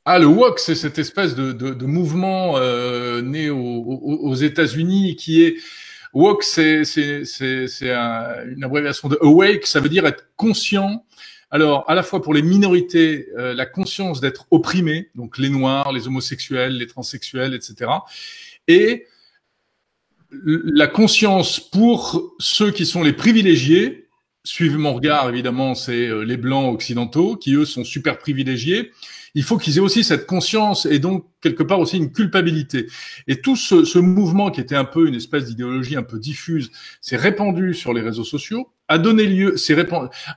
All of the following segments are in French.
Ah, le woke, c'est cette espèce de mouvement né aux États-Unis qui est woke, une abréviation de awake, ça veut dire être conscient. Alors, à la fois pour les minorités, la conscience d'être opprimé, donc les noirs, les homosexuels, les transsexuels, etc. Et la conscience pour ceux qui sont les privilégiés. Suivez mon regard, évidemment, c'est les blancs occidentaux qui, eux, sont super privilégiés. Il faut qu'ils aient aussi cette conscience et donc, quelque part, aussi une culpabilité. Et tout ce mouvement qui était un peu une espèce d'idéologie un peu diffuse s'est répandu sur les réseaux sociaux, a donné lieu,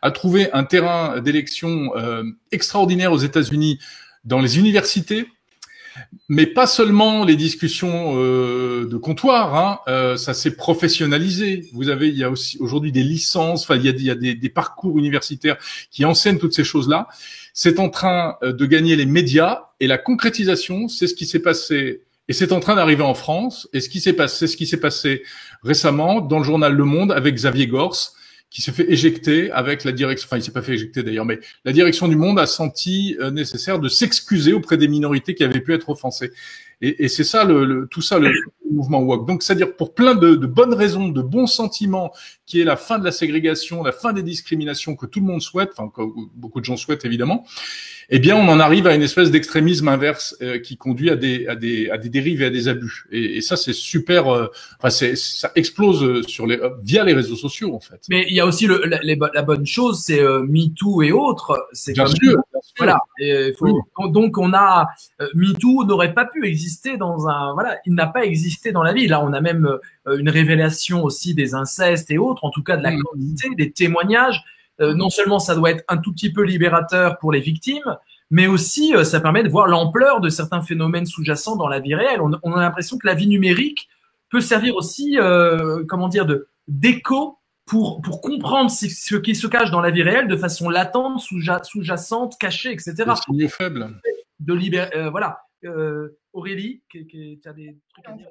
a trouvé un terrain d'élection extraordinaire aux États-Unis dans les universités, mais pas seulement les discussions de comptoir, hein, ça s'est professionnalisé. Il y a aussi aujourd'hui des licences, enfin il y a des parcours universitaires qui enseignent toutes ces choses-là. C'est en train de gagner les médias et la concrétisation, c'est ce qui s'est passé et c'est en train d'arriver en France. Et c'est ce qui s'est passé récemment dans le journal Le Monde avec Xavier Gors, qui s'est fait éjecter avec la direction, enfin il s'est pas fait éjecter d'ailleurs, mais la direction du Monde a senti nécessaire de s'excuser auprès des minorités qui avaient pu être offensées. Et c'est ça tout ça le mouvement woke. Donc c'est-à-dire pour plein de bonnes raisons, de bons sentiments, qui est la fin de la ségrégation, la fin des discriminations que tout le monde souhaite, enfin que beaucoup de gens souhaitent évidemment. Eh bien, on en arrive à une espèce d'extrémisme inverse qui conduit à des dérives et à des abus. Et ça, c'est super. Enfin, ça explose via les réseaux sociaux, en fait. Mais il y a aussi la bonne chose, c'est MeToo et autres. C'est Bien comme sûr, bien sûr. voilà. Et Oui. donc on a MeToo n'aurait pas pu exister dans un voilà, il n'a pas existé dans la vie. Là, on a même une révélation aussi des incestes et autres, en tout cas de la quantité des témoignages. Non seulement ça doit être un tout petit peu libérateur pour les victimes, mais aussi ça permet de voir l'ampleur de certains phénomènes sous-jacents dans la vie réelle. On a l'impression que la vie numérique peut servir aussi, comment dire, d'écho pour comprendre ce qui se cache dans la vie réelle de façon latente, sous-jacente, cachée, etc. Les signaux faibles. Voilà. Aurélie, tu as des trucs à dire?